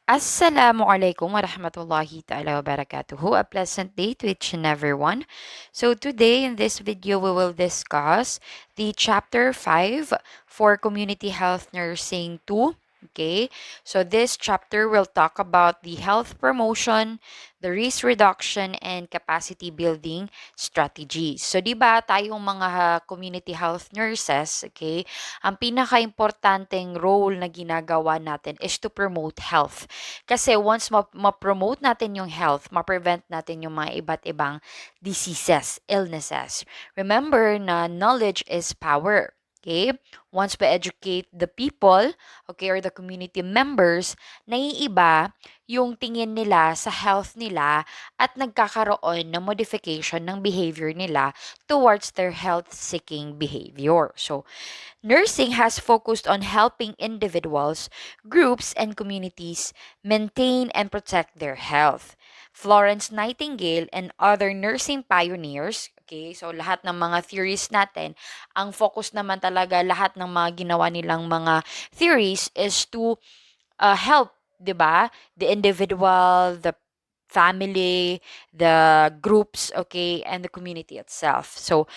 Assalamualaikum warahmatullahi ta'ala wabarakatuhu. A pleasant day to each and everyone. So today in this video, we will discuss the chapter 5 for community health nursing 2. Okay, so this chapter will talk about the health promotion, the risk reduction, and capacity building strategies. So, di ba tayong mga community health nurses, okay, ang pinaka-importanteng role na ginagawa natin is to promote health. Kasi once ma-promote natin yung health, ma-prevent natin yung mga iba't ibang diseases, illnesses. Remember na knowledge is power. Okay? Once we educate the people, okay, or the community members, naiiba yung tingin nila sa health nila at nagkakaroon ng modification ng behavior nila towards their health-seeking behavior. So, nursing has focused on helping individuals, groups, and communities maintain and protect their health. Florence Nightingale and other nursing pioneers, okay, so lahat ng mga theories natin, ang focus naman talaga lahat ng mga ginawa nilang mga theories is to help, 'di ba? The individual, the family, the groups, okay, and the community itself. So,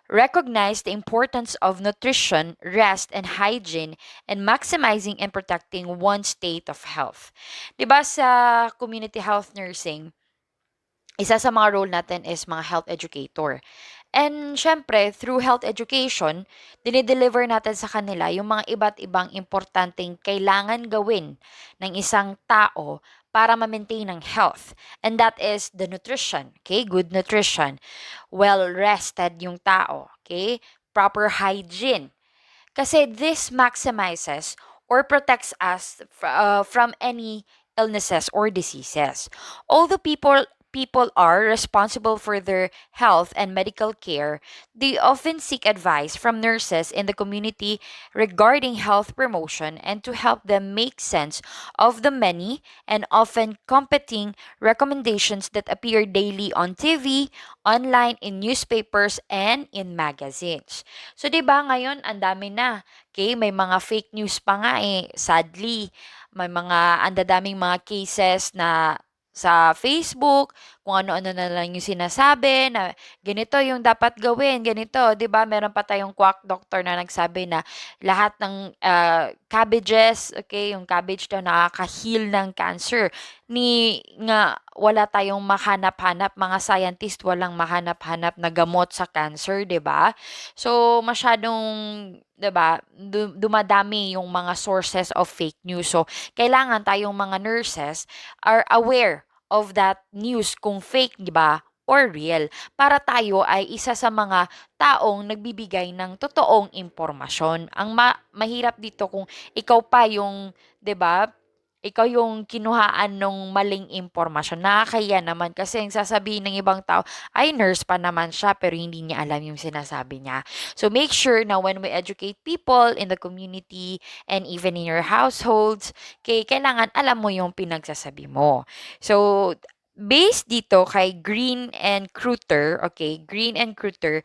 recognize the importance of nutrition, rest, and hygiene and maximizing and protecting one's state of health. 'Di ba sa community health nursing, isa sa mga role natin is mga health educator. And syempre, through health education, dinideliver natin sa kanila yung mga iba't ibang importanteng kailangan gawin ng isang tao para ma-maintain ang health. And that is the nutrition, okay? Good nutrition. Well-rested yung tao, okay? Proper hygiene. Kasi this maximizes or protects us from any illnesses or diseases. Although people are responsible for their health and medical care, they often seek advice from nurses in the community regarding health promotion and to help them make sense of the many and often competing recommendations that appear daily on TV, online, in newspapers, and in magazines. So, 'di ba ngayon ang dami na. Okay, may mga fake news pa nga eh. Sadly, may mga andadaming mga cases na sa Facebook, kung ano-ano na lang yung sinasabi na ganito yung dapat gawin, ganito, 'di ba? Meron pa tayong quack doctor na nagsabi na lahat ng cabbages, okay, yung cabbage daw nakaka-heal ng cancer. Ni nga wala tayong mahanap-hanap, mga scientist walang mahanap-hanap na gamot sa cancer, 'di ba? So masyadong 'di ba, dumadami yung mga sources of fake news. So kailangan tayong mga nurses are aware of that news kung fake, 'di ba? Or real, para tayo ay isa sa mga taong nagbibigay ng totoong impormasyon. Ang mahirap dito kung ikaw pa yung, 'di ba, ikaw yung kinuhaan ng maling impormasyon. Nakakahiya naman kasi yung sasabihin ng ibang tao, ay nurse pa naman siya pero hindi niya alam yung sinasabi niya. So make sure na when we educate people in the community and even in your households, kailangan alam mo yung pinagsasabi mo. So based dito kay Green and Kruter, okay, Green and Kruter,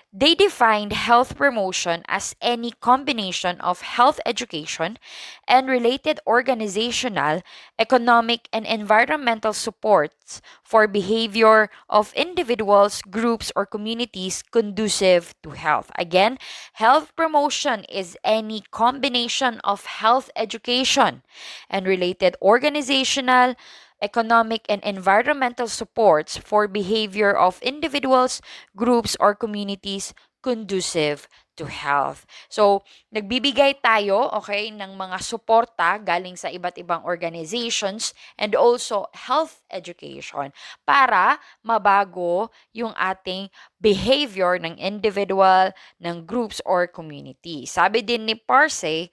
they defined health promotion as any combination of health education and related organizational, economic, and environmental supports for behavior of individuals, groups, or communities conducive to health. Again, health promotion is any combination of health education and related organizational, economic, and environmental supports for behavior of individuals, groups, or communities conducive to health. So, nagbibigay tayo, okay, ng mga suporta galing sa iba't ibang organizations and also health education para mabago yung ating behavior ng individual, ng groups, or community. Sabi din ni Parse,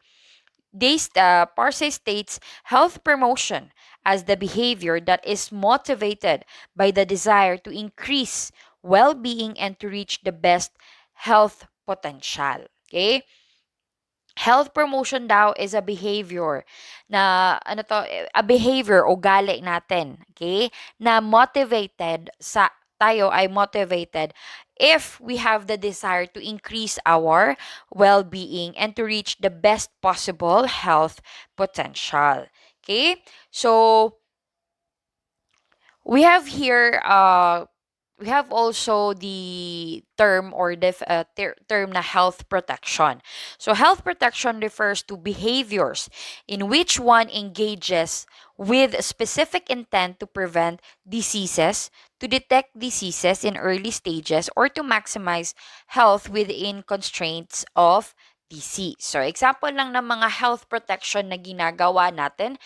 Parse states health promotion as the behavior that is motivated by the desire to increase well-being and to reach the best health potential. Okay? Health promotion daw is a behavior na a behavior o gali natin, okay? Na motivated sa tayo ay motivated if we have the desire to increase our well-being and to reach the best possible health potential. Okay? So, we have here we have also the term or term na health protection. So health protection refers to behaviors in which one engages with specific intent to prevent diseases, to detect diseases in early stages, or to maximize health within constraints of disease. So example lang ng mga health protection na ginagawa natin,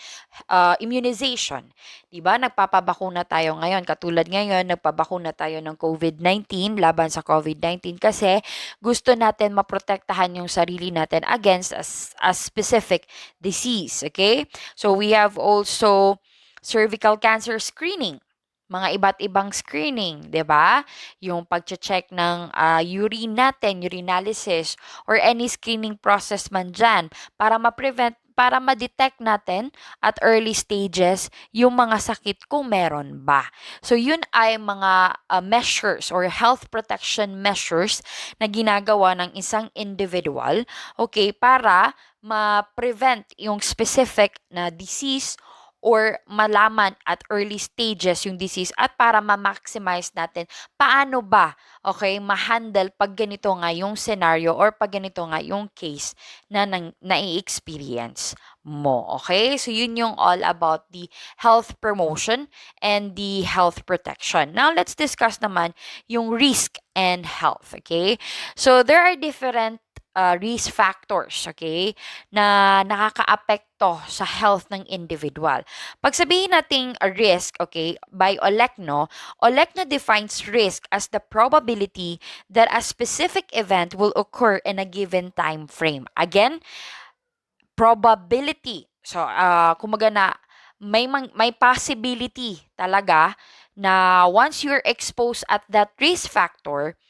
immunization. 'Di ba? Nagpapabakuna tayo ngayon. Katulad ngayon, nagpabakuna tayo ng COVID-19 laban sa COVID-19 kasi gusto natin maprotektahan yung sarili natin against a specific disease. Okay? So we have also cervical cancer screening. Mga iba't ibang screening, 'di ba? Yung pagche-check ng urine natin, urinalysis, or any screening process man dyan para ma-prevent, para ma-detect natin at early stages yung mga sakit kung meron ba. So yun ay mga measures or health protection measures na ginagawa ng isang individual, okay, para ma-prevent yung specific na disease or malaman at early stages yung disease at para ma-maximize natin paano ba, okay, ma-handle pag ganito nga yung scenario or pag ganito nga yung case na nai-experience mo. Okay? So, yun yung all about the health promotion and the health protection. Now, let's discuss naman yung risk and health. Okay? So, there are different risk factors, okay, na nakakaapekto sa health ng individual. Pag sabihin nating a risk, okay, by Olecno defines risk as the probability that a specific event will occur in a given time frame. Again, probability. So, kumaga na may possibility talaga na once you're exposed at that risk factor,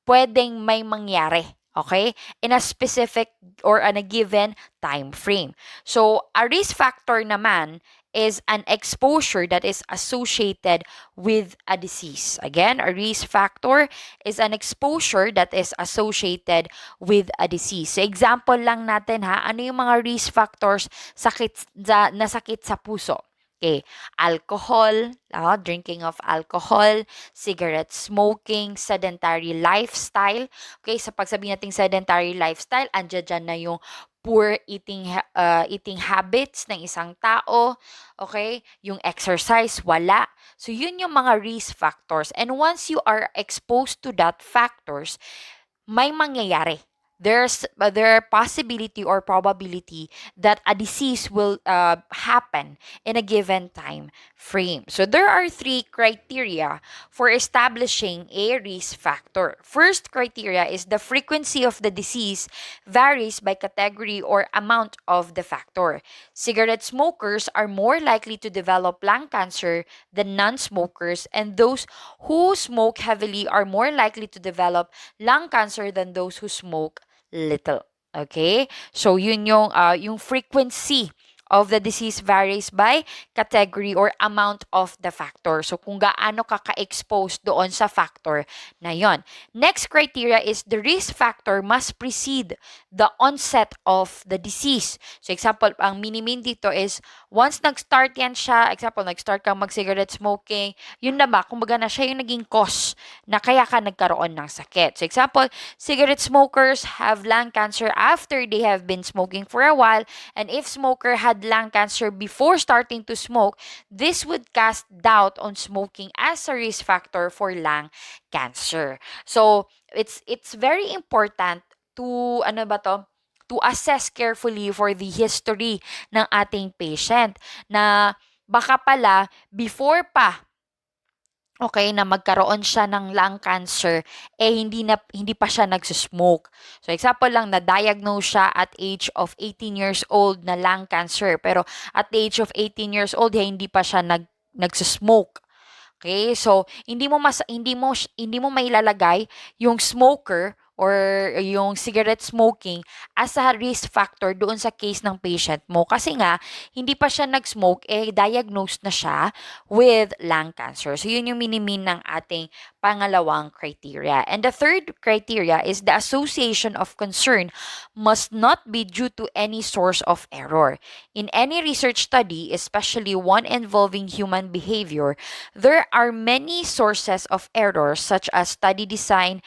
pwedeng may mangyari. Okay? In a specific or on a given time frame. So, a risk factor naman is an exposure that is associated with a disease. Again, a risk factor is an exposure that is associated with a disease. So, example lang natin ha, ano yung mga risk factors na sakit sa puso? Okay, alcohol, drinking of alcohol, cigarette smoking, sedentary lifestyle. Okay, sa pagsabi nating sedentary lifestyle, andyan dyan na yung poor eating habits ng isang tao. Okay, yung exercise, wala. So, yun yung mga risk factors. And once you are exposed to that factors, may mangyayari. There are possibility or probability that a disease will happen in a given time frame. So there are three criteria for establishing a risk factor. First criteria is the frequency of the disease varies by category or amount of the factor. Cigarette smokers are more likely to develop lung cancer than non-smokers, and those who smoke heavily are more likely to develop lung cancer than those who smoke little. Okay? So, yun yung frequency of the disease varies by category or amount of the factor. So, kung gaano ka ka-exposed doon sa factor na yon. Next criteria is the risk factor must precede the onset of the disease. So, example, ang minimin dito is once nag-start yan siya, example, nag-start kang mag-cigarette smoking, yun na ba, kumbaga na siya yung naging cause na kaya ka nagkaroon ng sakit. So, example, cigarette smokers have lung cancer after they have been smoking for a while, and if smoker had lung cancer before starting to smoke, this would cast doubt on smoking as a risk factor for lung cancer. So, it's very important to to assess carefully for the history ng ating patient na baka pala before pa, okay, na magkaroon siya ng lung cancer, hindi pa siya nagsusmoke. So, example lang, na-diagnose siya at age of 18 years old na lung cancer. Pero, at the age of 18 years old, hindi pa siya nagsusmoke. Okay? So, hindi mo mailalagay yung smoker or yung cigarette smoking as a risk factor doon sa case ng patient mo. Kasi nga, hindi pa siya nag-smoke, diagnosed na siya with lung cancer. So, yun yung minimin ng ating pangalawang criteria. And the third criteria is the association of concern must not be due to any source of error. In any research study, especially one involving human behavior, there are many sources of error such as study design,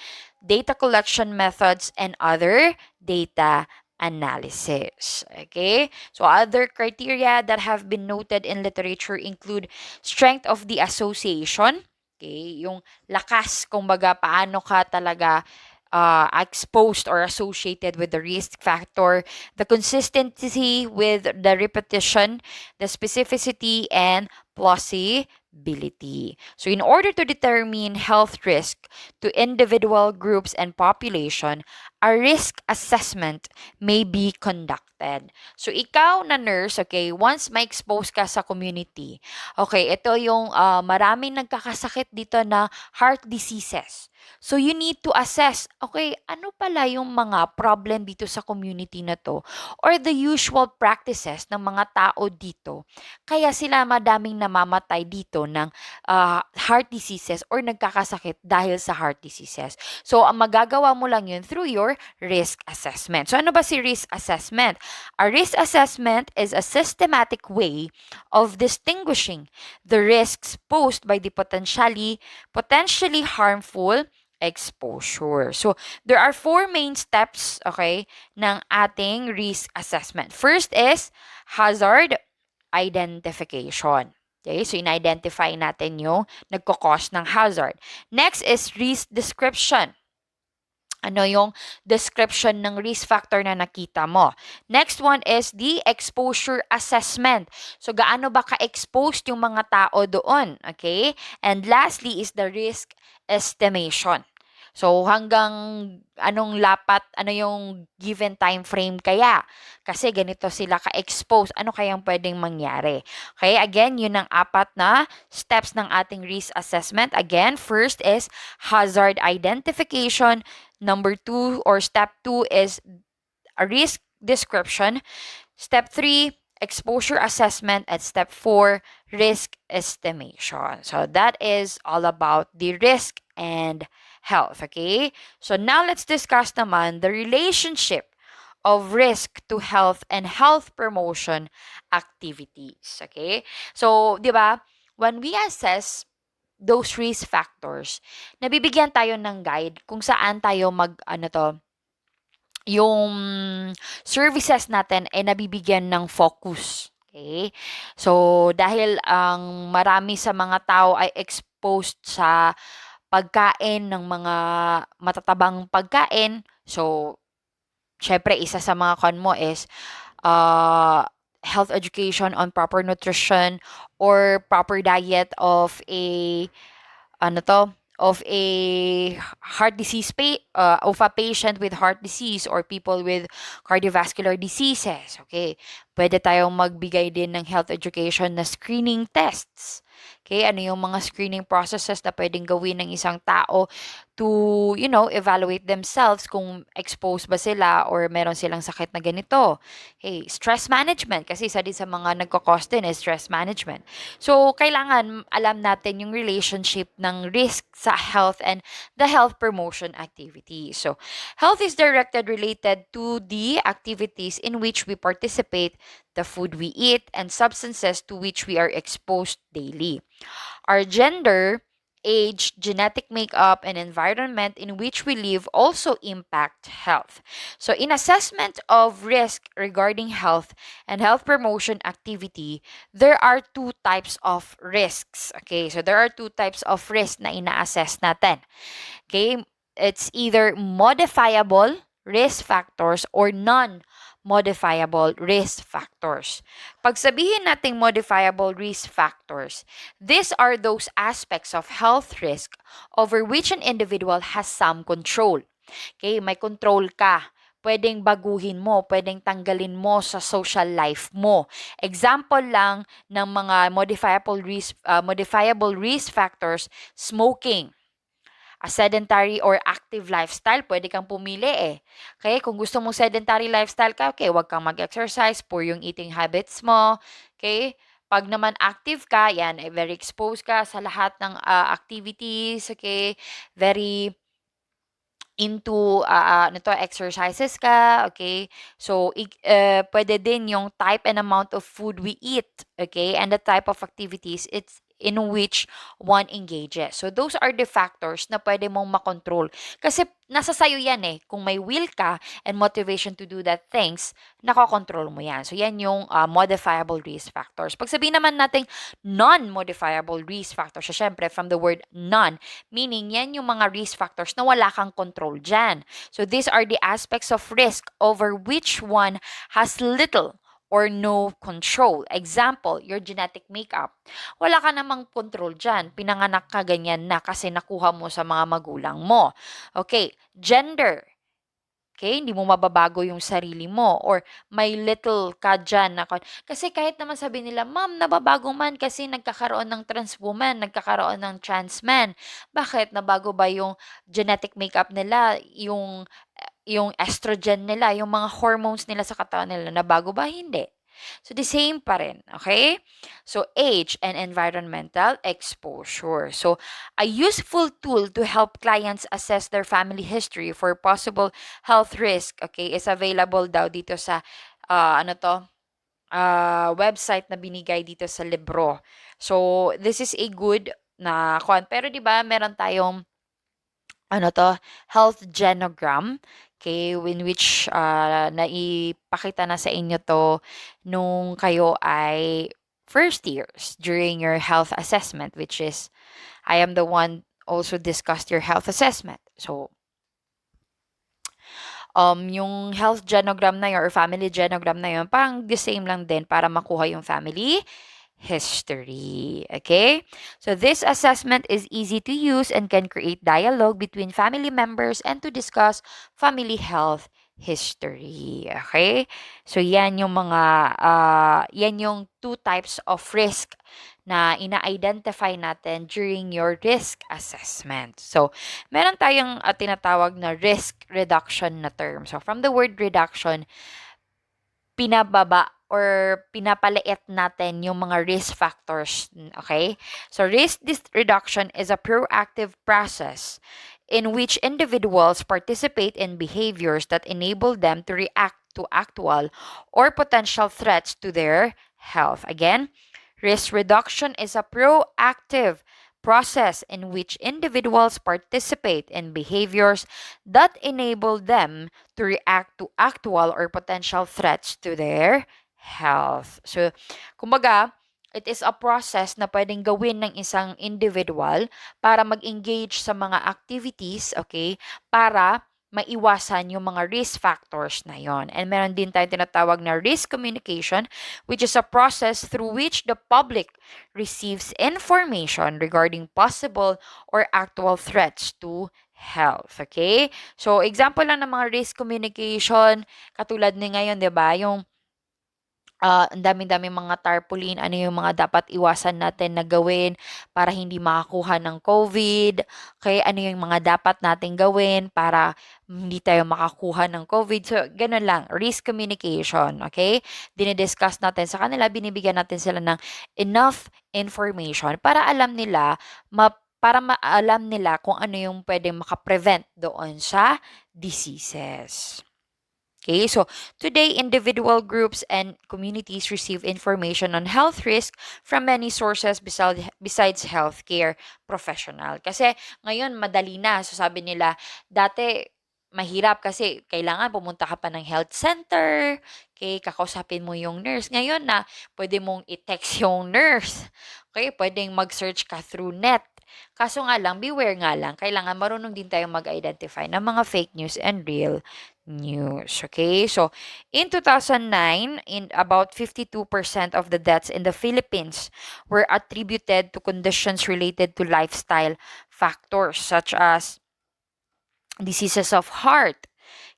data collection methods, and other data analysis. Okay? So other criteria that have been noted in literature include strength of the association. Okay? Yung lakas, kumbaga, paano ka talaga exposed or associated with the risk factor, the consistency with the repetition, the specificity, and plausibility. So, in order to determine health risk to individual groups and population, a risk assessment may be conducted. So, ikaw na nurse, okay, once ma-expose ka sa community, okay, ito yung maraming nagkakasakit dito na heart diseases. So, you need to assess, okay, ano pala yung mga problem dito sa community na to or the usual practices ng mga tao dito. Kaya sila madaming namamatay dito ng heart diseases or nagkakasakit dahil sa heart diseases. So, ang magagawa mo lang yun through your risk assessment. So, ano ba si risk assessment? A risk assessment is a systematic way of distinguishing the risks posed by the potentially harmful exposure. So, there are four main steps, okay, ng ating risk assessment. First is hazard identification. Okay, so in-identify natin yung nagko-cause ng hazard. Next is risk description. Ano yung description ng risk factor na nakita mo. Next one is the exposure assessment. So, gaano ba ka-exposed yung mga tao doon? Okay? And lastly is the risk estimation. So, hanggang anong lapat, ano yung given time frame kaya? Kasi ganito sila ka-expose. Ano kayang pwedeng mangyari? Okay, again, yun ang apat na steps ng ating risk assessment. Again, first is hazard identification. Number 2 or step 2 is a risk description. Step 3, exposure assessment. At step 4, risk estimation. So that is all about the risk and health. Okay? So now let's discuss naman the relationship of risk to health and health promotion activities. Okay? So, di ba, when we assess those risk factors, nabibigyan tayo ng guide kung saan tayo yung services natin ay nabibigyan ng focus. Okay? So, dahil ang marami sa mga tao ay exposed sa pagkain ng mga matatabang pagkain, so, syempre, isa sa mga kon mo is health education on proper nutrition or proper diet of a ano to of a heart disease of a patient with heart disease or people with cardiovascular diseases. Okay, pwede tayong magbigay din ng health education na screening tests. Okay, ano yung mga screening processes na pwedeng gawin ng isang tao to, evaluate themselves kung exposed ba sila or meron silang sakit na ganito. Okay, stress management, kasi isa din sa mga nagko-cause din is stress management. So, kailangan alam natin yung relationship ng risk sa health and the health promotion activities. So, health is directed related to the activities in which we participate, the food we eat, and substances to which we are exposed daily. Our gender, age, genetic makeup, and environment in which we live also impact health. So, in assessment of risk regarding health and health promotion activity, there are two types of risks. Okay, so there are two types of risk na ina-assess natin. Okay, it's either modifiable risk factors or non-modifiable risk factors. Pag sabihin nating modifiable risk factors, these are those aspects of health risk over which an individual has some control. Okay, may control ka. Pwedeng baguhin mo, pwedeng tanggalin mo sa social life mo. Example lang ng mga modifiable risk factors, smoking. a sedentary or active lifestyle, pwede kang pumili eh. Okay, kung gusto mong sedentary lifestyle ka, okay, wag kang mag-exercise, poor yung eating habits mo. Okay, pag naman active ka, yan, very exposed ka sa lahat ng activities, okay, very into exercises ka, okay? So, pwede din yung type and amount of food we eat, okay? And the type of activities it's in which one engages. So, those are the factors na pwede mong makontrol. Kasi nasa sayo yan eh. Kung may will ka and motivation to do that things, nakokontrol mo yan. So, yan yung modifiable risk factors. Pag sabihin naman natin non-modifiable risk factors, so, syempre, from the word non, meaning yan yung mga risk factors na wala kang control dyan. So, these are the aspects of risk over which one has little or no control. Example, your genetic makeup. Wala ka namang control dyan. Pinanganak ka ganyan na kasi nakuha mo sa mga magulang mo. Okay, gender. Okay, hindi mo mababago yung sarili mo or may little ka dyan na kasi kahit naman sabi nila, ma'am, nababago man kasi nagkakaroon ng trans woman, nagkakaroon ng trans man. Bakit? Nabago ba yung genetic makeup nila, yung estrogen nila, yung mga hormones nila sa katawan nila, nabago ba? Hindi. So, the same pa rin, okay? So, age and environmental exposure. So, a useful tool to help clients assess their family history for possible health risk, okay, is available daw dito sa, website na binigay dito sa libro. So, this is a good na pero 'di ba meron tayong health genogram, okay, in which naipakita na sa inyo to nung kayo ay first years during your health assessment, which is I am the one also discussed your health assessment. So, yung health genogram na yun or family genogram na yun, parang the same lang din para makuha yung family history. Okay? So this assessment is easy to use and can create dialogue between family members and to discuss family health history. Okay? So yan yung mga yan yung two types of risk na ina-identify natin during your risk assessment. So, meron tayong tinatawag na risk reduction na term. So, from the word reduction, pinababa or pinapaliit natin yung mga risk factors. Okay? So, risk reduction is a proactive process in which individuals participate in behaviors that enable them to react to actual or potential threats to their health. Again, risk reduction is a proactive process in which individuals participate in behaviors that enable them to react to actual or potential threats to their health. So, kumbaga, it is a process na pwedeng gawin ng isang individual para mag-engage sa mga activities, okay, para maiwasan yung mga risk factors na yon. And meron din tayong tinatawag na risk communication, which is a process through which the public receives information regarding possible or actual threats to health. Okay? So, example lang ng mga risk communication, katulad ni ngayon, di ba? Yung ang daming-daming mga tarpaulin, ano yung mga dapat iwasan natin na gawin para hindi makakuha ng COVID, okay, ano yung mga dapat nating gawin para hindi tayo makakuha ng COVID. So, ganun lang, risk communication, okay? Dinidiscuss natin sa kanila, binibigyan natin sila ng enough information para alam nila, para maalam nila kung ano yung pwedeng makaprevent doon sa diseases. Okay, so today, individual groups and communities receive information on health risk from many sources besides healthcare professional. Kasi ngayon, madali na. So sabi nila, dati, mahirap kasi kailangan pumunta ka pa ng health center, okay, kakausapin mo yung nurse. Ngayon na, pwede mong i-text yung nurse. Okay, pwedeng mag-search ka through net. Kaso nga lang, beware nga lang, kailangan marunong din tayong mag-identify ng mga fake news and real news. Okay, so in 2009, in about 52% of the deaths in the Philippines were attributed to conditions related to lifestyle factors such as diseases of heart,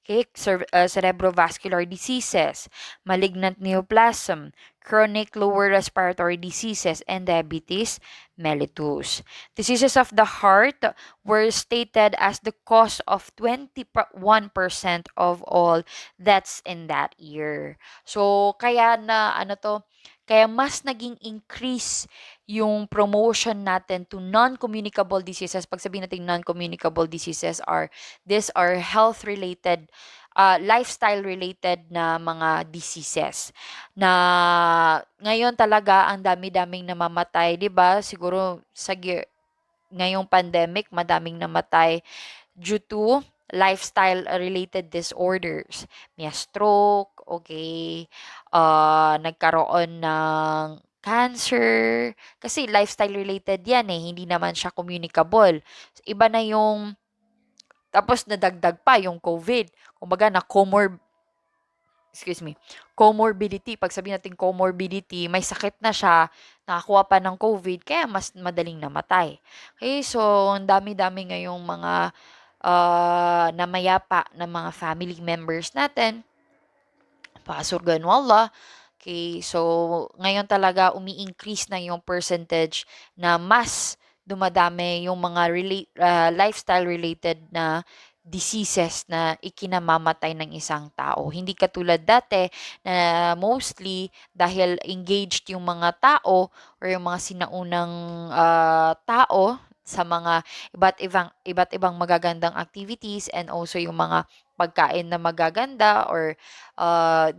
Okay, cerebrovascular diseases, malignant neoplasm, chronic lower respiratory diseases, and diabetes mellitus. Diseases of the heart were stated as the cause of 21% of all deaths in that year. So, kaya na, kaya mas naging increase yung promotion natin to non-communicable diseases. Pag sabihin natin non-communicable diseases these are health-related, lifestyle-related na mga diseases. Na ngayon talaga ang dami-daming namamatay, 'di ba? Siguro ngayong pandemic, madaming namatay due to lifestyle-related disorders. May stroke, okay, nagkaroon ng cancer, kasi lifestyle-related yan eh, hindi naman siya communicable. Iba na yung, tapos nadagdag pa yung COVID. Kumbaga na excuse me, comorbidity. Pag sabihin natin comorbidity, may sakit na siya, nakakuha pa ng COVID, kaya mas madaling namatay. Okay, so ang dami-dami ngayong mga namayapa ng mga family members natin. Pasurgan wallah. Okay, so ngayon talaga umi-increase na yung percentage na mas dumadami yung mga lifestyle related na diseases na ikinamamatay ng isang tao. Hindi katulad dati na mostly dahil engaged yung mga tao or yung mga sinaunang tao sa mga iba't ibang magagandang activities, and also yung mga pagkain na magaganda, or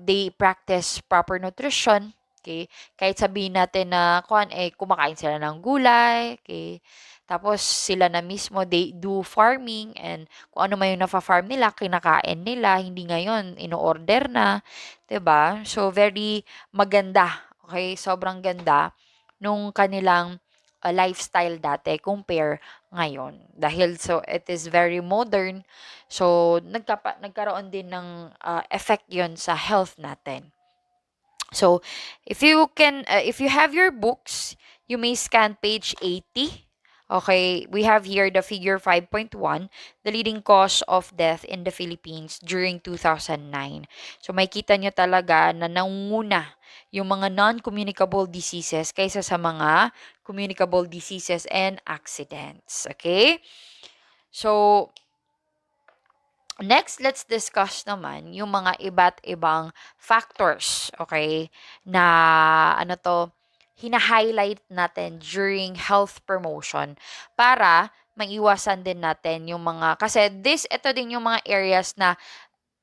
they practice proper nutrition. Okay? Kahit sabihin natin na kumakain sila ng gulay, okay? Tapos sila na mismo, they do farming, and kung ano man yung nafa-farm nila, kinakain nila, hindi ngayon ino-order na, 'di ba? So very maganda. Okay? Sobrang ganda nung kanilang lifestyle dati compare ngayon. Dahil so it is very modern, so nagkaroon din ng effect 'yon sa health natin. So if you have your books, you may scan page 80. Okay, we have here the figure 5.1, the leading cause of death in the Philippines during 2009. So makita nyo talaga na nangunguna yung mga non-communicable diseases kaysa sa mga communicable diseases and accidents. Okay? So, next, let's discuss naman yung mga iba't ibang factors, okay, na hina-highlight natin during health promotion para maiwasan din natin yung mga, kasi ito din yung mga areas na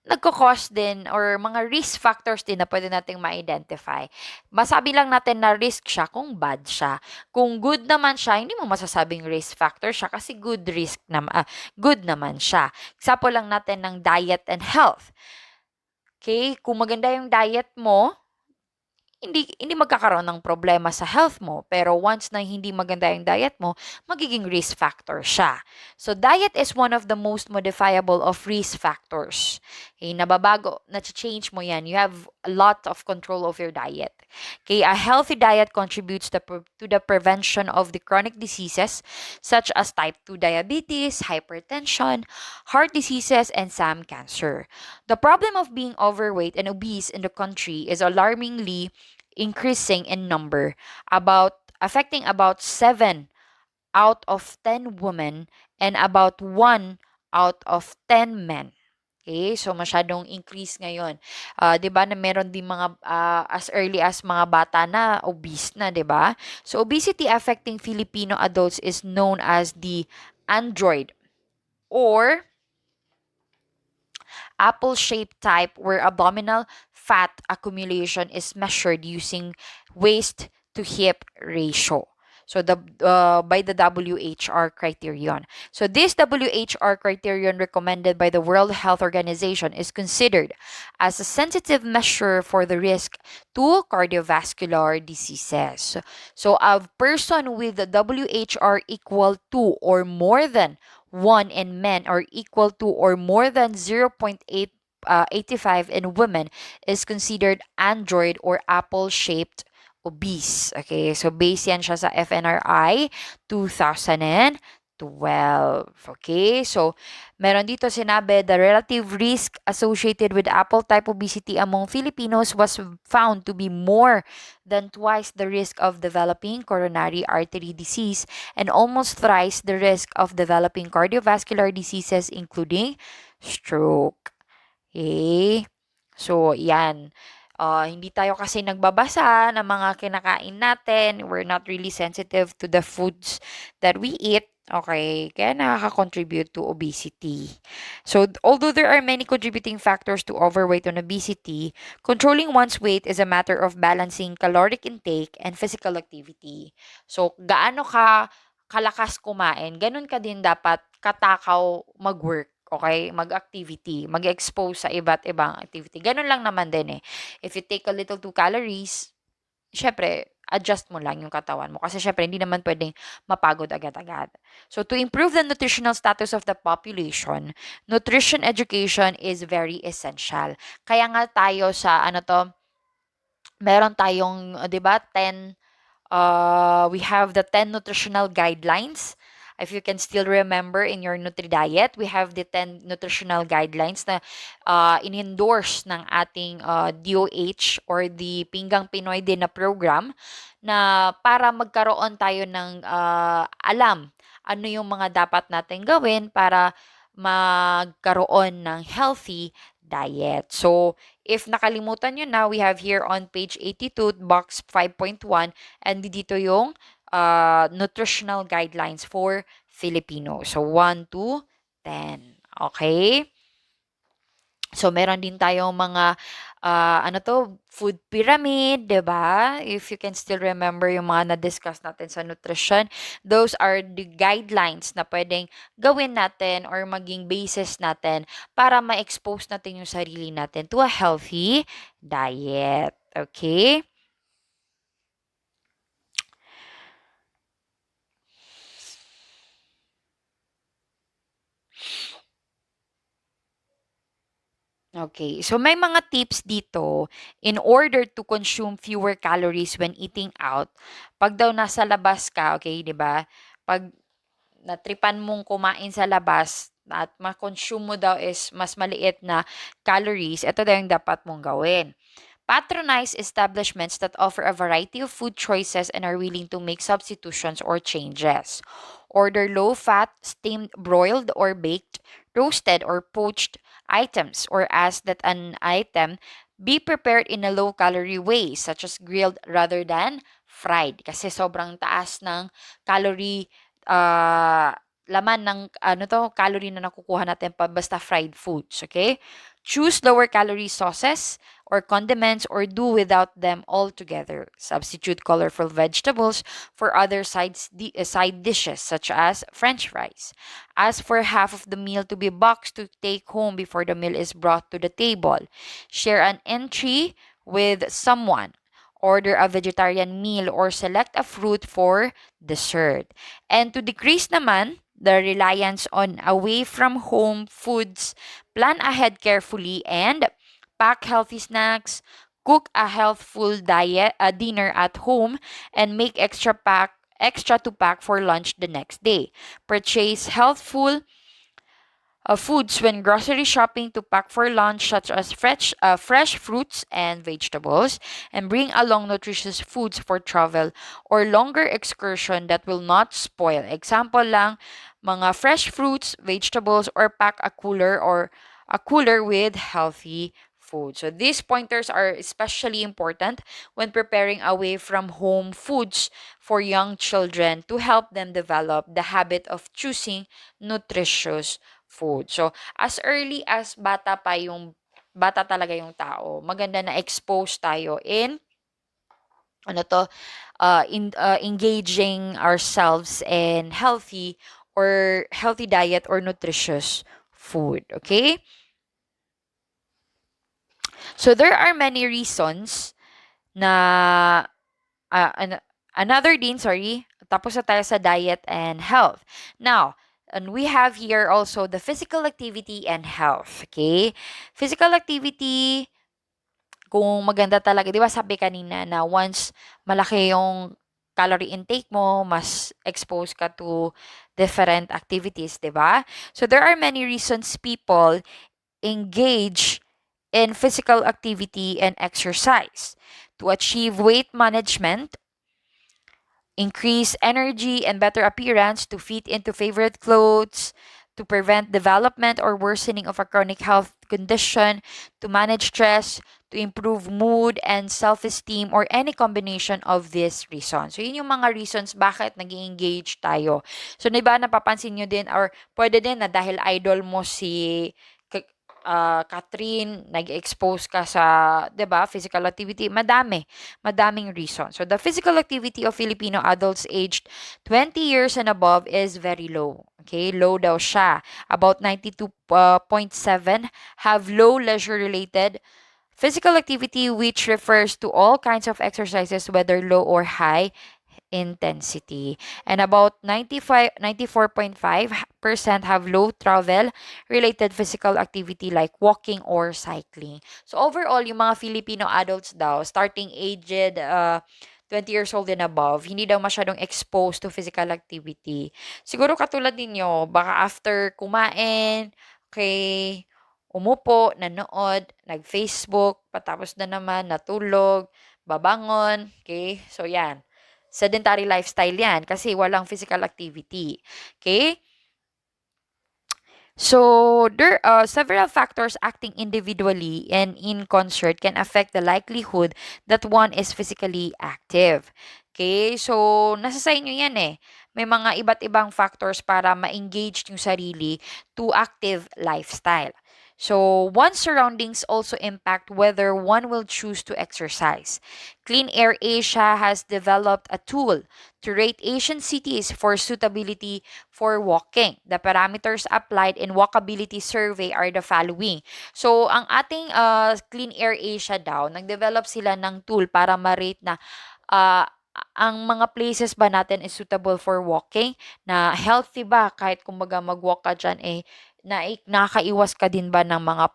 nagko-cause din, or mga risk factors din na pwede nating ma-identify. Masabi lang natin na risk siya kung bad siya. Kung good naman siya, hindi mo masasabing risk factor siya kasi good naman siya. Example lang natin ng diet and health. Okay? Kung maganda yung diet mo, hindi magkakaroon ng problema sa health mo. Pero once na hindi maganda yung diet mo, magiging risk factor siya. So, diet is one of the most modifiable of risk factors. Okay, nababago, na-change mo yan. You have a lot of control of your diet. Okay, a healthy diet contributes to the prevention of the chronic diseases such as type 2 diabetes, hypertension, heart diseases, and some cancer. The problem of being overweight and obese in the country is alarmingly increasing in number, affecting about 7 out of 10 women and about 1 out of 10 men. Okay, so masyadong increase ngayon. 'Di ba na meron din mga as early as mga bata na obese na, 'di ba? So obesity affecting Filipino adults is known as the android or apple-shaped type, where abdominal fat accumulation is measured using waist to hip ratio. So by the WHR criterion. So this WHR criterion recommended by the World Health Organization is considered as a sensitive measure for the risk to cardiovascular diseases. So a person with the WHR equal to or more than 1 in men, or equal to or more than 0.85 in women, is considered android or apple-shaped obese. Okay, so base yan siya sa FNRI 2020. 12. Okay, so meron dito sinabi, the relative risk associated with apple type obesity among Filipinos was found to be more than twice the risk of developing coronary artery disease and almost thrice the risk of developing cardiovascular diseases, including stroke. Okay? So, yan. Hindi tayo kasi nagbabasa ng mga kinakain natin. We're not really sensitive to the foods that we eat. Okay, kaya nakaka-contribute to obesity. So, although there are many contributing factors to overweight and obesity, controlling one's weight is a matter of balancing caloric intake and physical activity. So, gaano ka kalakas kumain, ganun ka din dapat katakaw mag-work. Okay, mag-activity, mag-expose sa iba't ibang activity. Ganun lang naman din eh. If you take a little too calories, syempre, adjust mo lang yung katawan mo. Kasi syempre, hindi naman pwedeng mapagod agad-agad. So, to improve the nutritional status of the population, nutrition education is very essential. Kaya nga tayo sa, meron tayong, 'di ba, 10 we have the 10 nutritional guidelines. If you can still remember in your Nutri-Diet, we have the 10 nutritional guidelines na in-endorse ng ating DOH or the Pinggang Pinoy din na program na para magkaroon tayo ng alam ano yung mga dapat natin gawin para magkaroon ng healthy diet. So, if nakalimutan nyo na, we have here on page 82, box 5.1, and dito yung nutritional guidelines for Filipinos. So, 1 to 10. Okay? So, meron din tayong mga, food pyramid, 'di ba? If you can still remember yung mga na-discuss natin sa nutrition, those are the guidelines na pwedeng gawin natin or maging basis natin para ma-expose natin yung sarili natin to a healthy diet. Okay? Okay, so may mga tips dito in order to consume fewer calories when eating out. Pag daw nasa labas ka, okay, 'di ba? Pag natripan mong kumain sa labas at ma-consume mo daw is mas maliit na calories, ito daw yung dapat mong gawin. Patronize establishments that offer a variety of food choices and are willing to make substitutions or changes. Order low fat, steamed, broiled, or baked, roasted, or poached items, or ask that an item be prepared in a low calorie way, such as grilled rather than fried. Kasi sobrang taas ng calorie laman ng calorie na nakukuha natin pa basta fried foods, okay? Choose lower calorie sauces or condiments or do without them altogether. Substitute colorful vegetables for other side dishes such as french fries. Ask for half of the meal to be boxed to take home before the meal is brought to the table. Share an entry with someone. Order a vegetarian meal or select a fruit for dessert. And to decrease naman the reliance on away from home foods, plan ahead carefully and pack healthy snacks, cook a healthful dinner at home, and make extra to pack for lunch the next day. Purchase healthful foods when grocery shopping to pack for lunch, such as fresh fruits and vegetables, and bring along nutritious foods for travel or longer excursion that will not spoil. Example lang, mga fresh fruits, vegetables, or pack a cooler with healthy food. So these pointers are especially important when preparing away from home foods for young children to help them develop the habit of choosing nutritious food. So, as early as bata talaga yung tao, maganda na expose tayo in engaging ourselves in healthy diet or nutritious food, okay? So there are many reasons na another din, sorry, tapos na tayo sa diet and health. Now, and we have here also the physical activity and health, okay? Physical activity, kung maganda talaga, di ba sabi kanina na once malaki yung calorie intake mo, mas exposed ka to different activities, 'di ba? So there are many reasons people engage in physical activity and exercise to achieve weight management, increase energy and better appearance, to fit into favorite clothes, to prevent development or worsening of a chronic health condition, to manage stress, to improve mood and self-esteem, or any combination of these reasons. So, yun yung mga reasons bakit nag engage tayo. So, diba, napapansin nyo din, or pwede din na dahil idol mo si Catherine, nag-expose ka sa, 'di ba, physical activity, madaming reason. So the physical activity of Filipino adults aged 20 years and above is very low. Okay, low daw siya. About 92.7 have low leisure related physical activity, which refers to all kinds of exercises whether low or high intensity. And about 94.5% have low travel related physical activity like walking or cycling. So overall, yung mga Filipino adults daw, starting aged 20 years old and above, hindi daw masyadong exposed to physical activity. Siguro katulad ninyo, baka after kumain, okay, umupo, nanood, nag-Facebook, patapos na naman, natulog, babangon, okay? So, yan. Sedentary lifestyle yan kasi walang physical activity. Okay? So, there are several factors acting individually and in concert can affect the likelihood that one is physically active. Okay? So, nasa sa inyo yan eh. May mga iba't ibang factors para ma-engage yung sarili to active lifestyle. So, one's surroundings also impact whether one will choose to exercise. Clean Air Asia has developed a tool to rate Asian cities for suitability for walking. The parameters applied in walkability survey are the following. So, ang ating Clean Air Asia daw, nag-develop sila ng tool para ma-rate na uh, ang mga places ba natin is suitable for walking, na healthy ba kahit kumbaga mag-walk ka dyan, eh, nakakaiwas ka din ba ng mga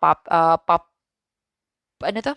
ano to?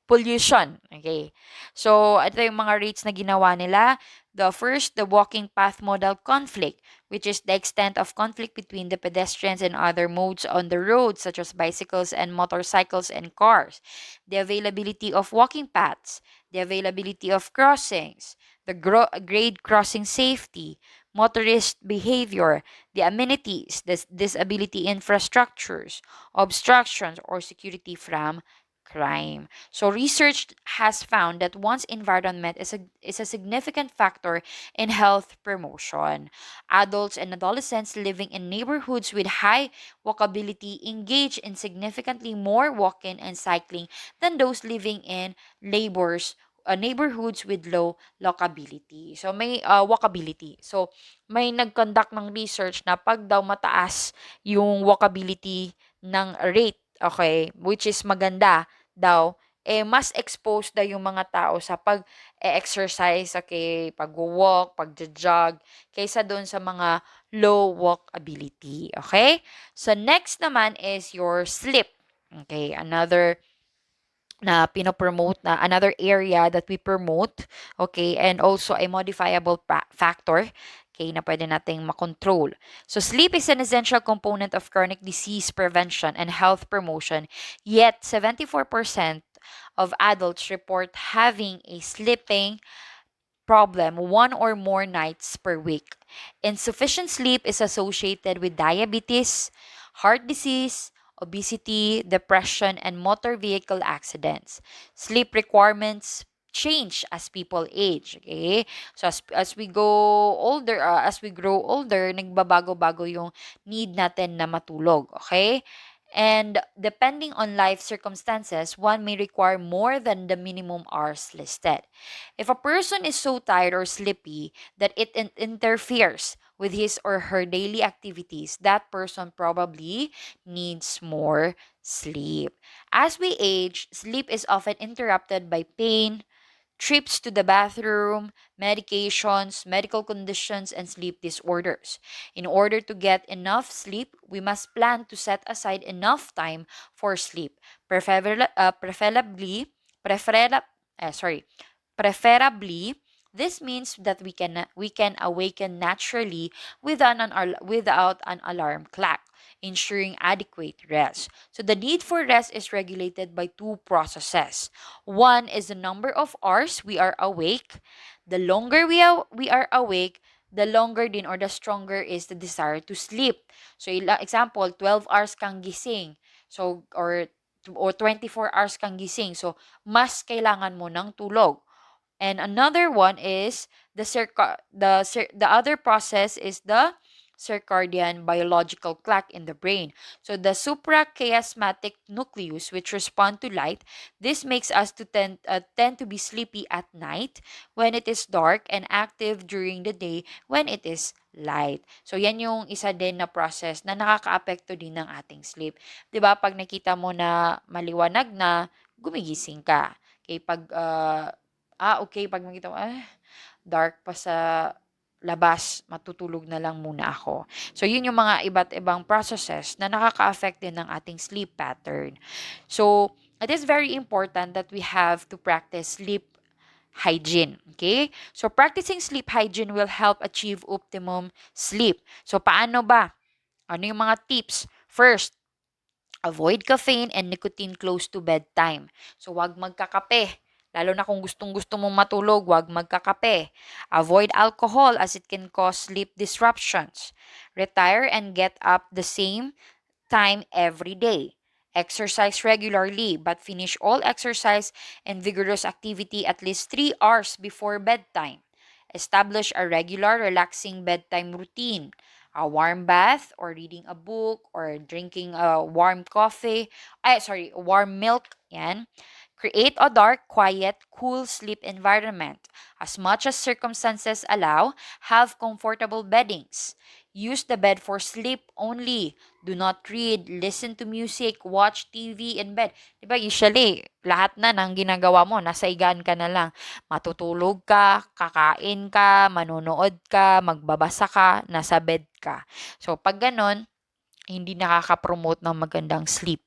Pollution. Okay. So, ito yung mga rates na ginawa nila. The first, the walking path modal conflict, which is the extent of conflict between the pedestrians and other modes on the road, such as bicycles and motorcycles and cars. The availability of walking paths, the availability of crossings, the grade crossing safety, motorist behavior, the amenities, the disability infrastructures, obstructions, or security from crime. So research has found that one's environment is a significant factor in health promotion. Adults and adolescents living in neighborhoods with high walkability engage in significantly more walking and cycling than those living in neighborhoods with low walkability. So may walkability. So may nag-conduct ng research na pag daw mataas yung walkability ng rate, okay, which is maganda daw, eh, mas exposed daw yung mga tao sa pag-exercise, okay, pag-walk, pag-jog, kaysa doon sa mga low walkability, okay? So, next naman is your sleep. Okay, another area that we promote, okay, and also a modifiable factor, okay, na pwede nating makontrol. So sleep is an essential component of chronic disease prevention and health promotion, yet 74% of adults report having a sleeping problem one or more nights per week. Insufficient sleep is associated with diabetes, heart disease, obesity, depression, and motor vehicle accidents. Sleep requirements change as people age, okay? So as we go older, as we grow older, nagbabago-bago yung need natin na matulog, okay? And depending on life circumstances, one may require more than the minimum hours listed. If a person is so tired or sleepy that it interferes with his or her daily activities, that person probably needs more sleep. As we age, sleep is often interrupted by pain, trips to the bathroom, medications, medical conditions, and sleep disorders. In order to get enough sleep, we must plan to set aside enough time for sleep, preferably, preferably This means that we can awaken naturally without an alarm clock, ensuring adequate rest. So the need for rest is regulated by two processes. One is the number of hours we are awake. The longer we are awake, the longer din or the stronger is the desire to sleep. So example, 12 hours kang gising. So or 24 hours kang gising. So mas kailangan mo ng tulog. And another one is the other process is the circadian biological clock in the brain. So the suprachiasmatic nucleus, which respond to light, this makes us to tend to be sleepy at night when it is dark and active during the day when it is light. So yan yung isa din na process na nakakaapekto din ng ating sleep. 'Di ba? Pag nakita mo na maliwanag na, gumigising ka. Okay, okay, pag makita mo, dark pa sa labas, matutulog na lang muna ako. So, yun yung mga iba't ibang processes na nakaka-affect din ng ating sleep pattern. So, it is very important that we have to practice sleep hygiene. Okay? So, practicing sleep hygiene will help achieve optimum sleep. So, paano ba? Ano yung mga tips? First, avoid caffeine and nicotine close to bedtime. So, wag magkakape. Lalo na kung gustong-gusto mong matulog, wag magkakape. Avoid alcohol as it can cause sleep disruptions. Retire and get up the same time every day. Exercise regularly, but finish all exercise and vigorous activity at least 3 hours before bedtime. Establish a regular, relaxing bedtime routine. A warm bath or reading a book or drinking a warm warm milk. Yan. Create a dark, quiet, cool sleep environment. As much as circumstances allow, have comfortable beddings. Use the bed for sleep only. Do not read, listen to music, watch TV in bed. Diba, usually, lahat na ng ginagawa mo, nasa higaan ka na lang. Matutulog ka, kakain ka, manonood ka, magbabasa ka, nasa bed ka. So, pag ganun, hindi nakaka-promote ng magandang sleep.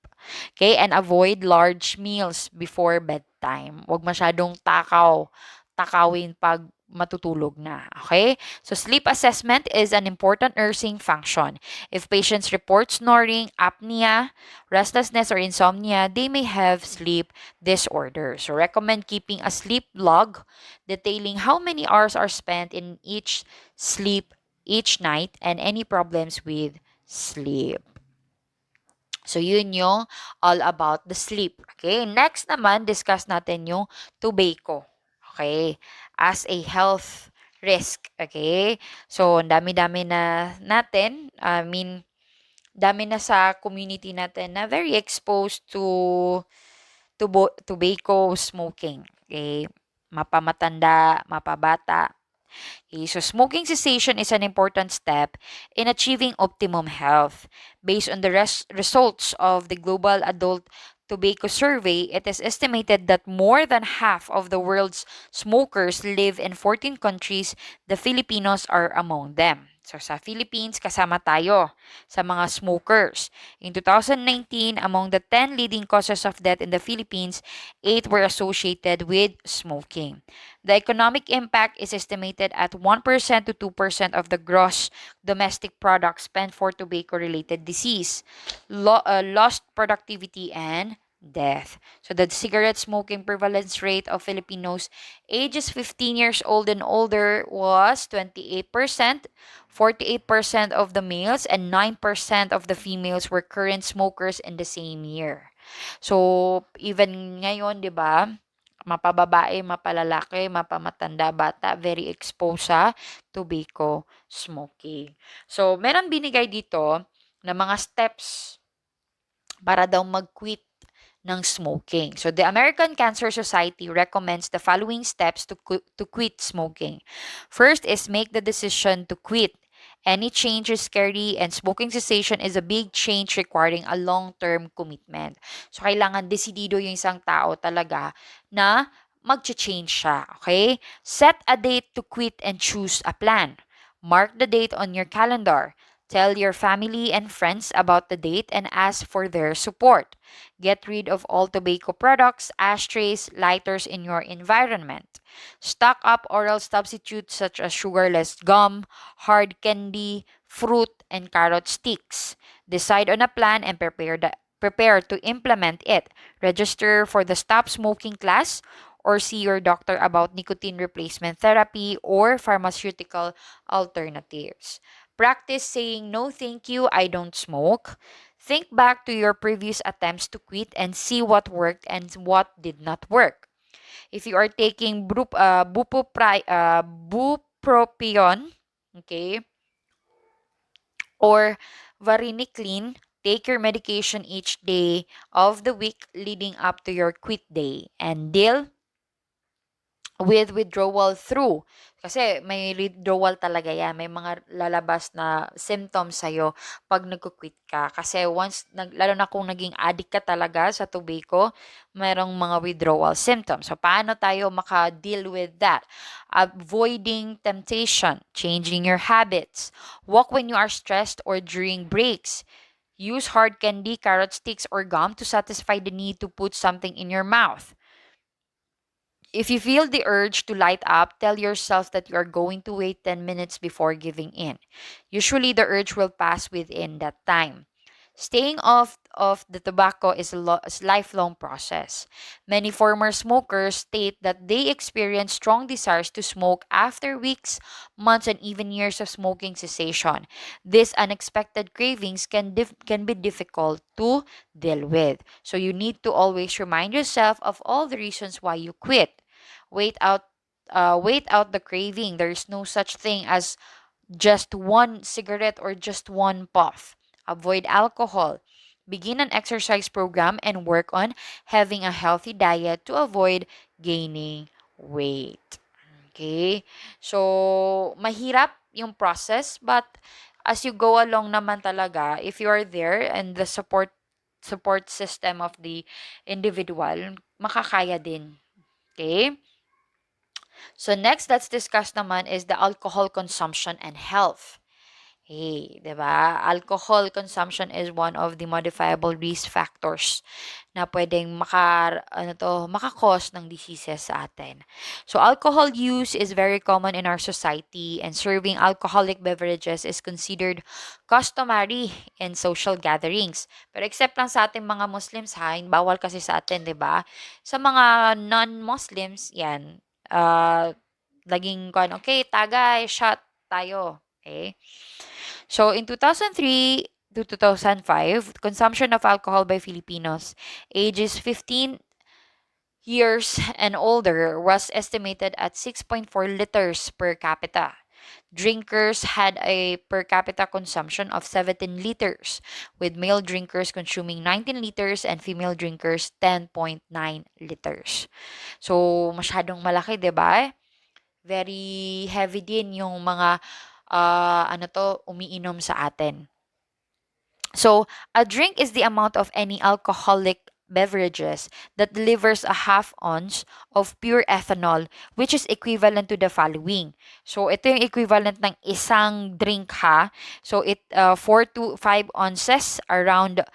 Okay? And avoid large meals before bedtime. Huwag masyadong takawin pag matutulog na. Okay? So sleep assessment is an important nursing function. If patients report snoring, apnea, restlessness, or insomnia, they may have sleep disorder. So recommend keeping a sleep log detailing how many hours are spent in each sleep each night and any problems with sleep. So, yun yung all about the sleep. Okay? Next naman, discuss natin yung tobacco. Okay? As a health risk. Okay? So, ang dami-dami na natin. Dami na sa community natin na very exposed to tobacco smoking. Okay? Mapamatanda, mapabata. Okay, so smoking cessation is an important step in achieving optimum health. Based on the results of the Global Adult Tobacco Survey, it is estimated that more than half of the world's smokers live in 14 countries. The Filipinos are among them. So sa Philippines, kasama tayo sa mga smokers. In 2019, among the 10 leading causes of death in the Philippines, 8 were associated with smoking. The economic impact is estimated at 1% to 2% of the gross domestic product spent for tobacco-related disease, lost productivity, and death. So the cigarette smoking prevalence rate of Filipinos ages 15 years old and older was 28%. 48% of the males and 9% of the females were current smokers in the same year. So even ngayon, 'di ba? Mapababae, mapalalaki, mapamatanda, bata, very exposed sa tobacco smoking. So, meron binigay dito na mga steps para daw mag-quit ng smoking. So, the American Cancer Society recommends the following steps to quit smoking. First is make the decision to quit. Any change is scary and smoking cessation is a big change requiring a long-term commitment. So, kailangan desidido yung isang tao talaga na mag-change siya. Okay? Set a date to quit and choose a plan. Mark the date on your calendar. Tell your family and friends about the date and ask for their support. Get rid of all tobacco products, ashtrays, lighters in your environment. Stock up oral substitutes such as sugarless gum, hard candy, fruit, and carrot sticks. Decide on a plan and prepare to implement it. Register for the Stop Smoking class or see your doctor about nicotine replacement therapy or pharmaceutical alternatives. Practice saying no thank you, I don't smoke. Think back to your previous attempts to quit and see what worked and what did not work. If you are taking bupropion, okay, or varenicline, take your medication each day of the week leading up to your quit day and deal with withdrawal through. Kasi may withdrawal talaga yan. May mga lalabas na symptoms sa'yo pag nagkukwit ka. Kasi once, lalo na kung naging addict ka talaga sa tobacco, mayroong mga withdrawal symptoms. So, paano tayo maka-deal with that? Avoiding temptation, changing your habits, walk when you are stressed or during breaks, use hard candy, carrot sticks, or gum to satisfy the need to put something in your mouth. If you feel the urge to light up, tell yourself that you are going to wait 10 minutes before giving in. Usually, the urge will pass within that time. Staying off of the tobacco is a lifelong process. Many former smokers state that they experience strong desires to smoke after weeks, months, and even years of smoking cessation. These unexpected cravings can be difficult to deal with. So you need to always remind yourself of all the reasons why you quit. Wait out wait out the craving. There is no such thing as just one cigarette or just one puff. Avoid alcohol. Begin an exercise program and work on having a healthy diet to avoid gaining weight. Okay? So, mahirap yung process, but as you go along naman talaga, if you are there and the support system of the individual, makakaya din. Okay? So next, let's discuss naman is the alcohol consumption and health. Hey, 'di ba? Alcohol consumption is one of the modifiable risk factors na pwedeng makakos ng diseases sa atin. So, alcohol use is very common in our society and serving alcoholic beverages is considered customary in social gatherings. Pero except lang sa ating mga Muslims ha, bawal kasi sa atin, 'di ba? Sa mga non-Muslims, yan, laging okay, tagay, shot tayo. Okay? So in 2003 to 2005, consumption of alcohol by Filipinos ages 15 years and older was estimated at 6.4 liters per capita. Drinkers had a per capita consumption of 17 liters, with male drinkers consuming 19 liters and female drinkers 10.9 liters. So, masyadong malaki, 'di ba? Very heavy din yung mga umiinom sa atin. So, a drink is the amount of any alcoholic beverages that delivers a half ounce of pure ethanol, which is equivalent to the following. So, ito yung equivalent ng isang drink ha. So, 4 to 5 ounces, around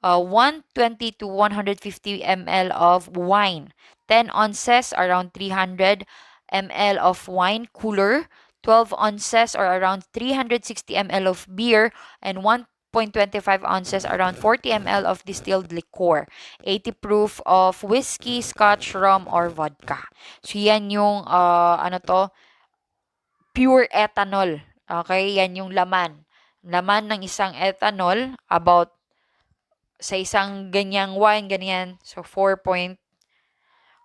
120 to 150 ml of wine. 10 ounces, around 300 ml of wine cooler. 12 ounces or around 360 ml of beer, and 1.25 ounces, around 40 ml of distilled liquor, 80 proof of whiskey, scotch, rum, or vodka. So, yan yung, pure ethanol. Okay, yan yung laman. Laman ng isang ethanol, about sa isang ganyang wine, ganyan. So, 4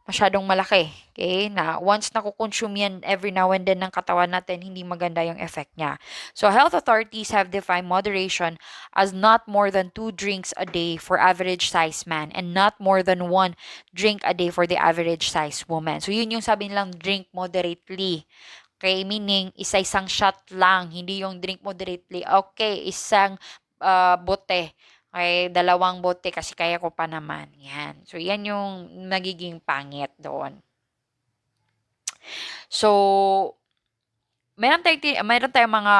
masyadong malaki. Okay? Na once nakukonsume yan every now and then ng katawan natin, hindi maganda yung effect niya. So, health authorities have defined moderation as not more than 2 drinks a day for average size man and not more than 1 drink a day for the average size woman. So, yun yung sabi nilang drink moderately. Okay? Meaning, isa-isang shot lang, hindi yung drink moderately. Okay, isang bote. Okay, 2 bote kasi kaya ko pa naman. Yan. So, yan yung nagiging pangit doon. So, mayroon tayong mga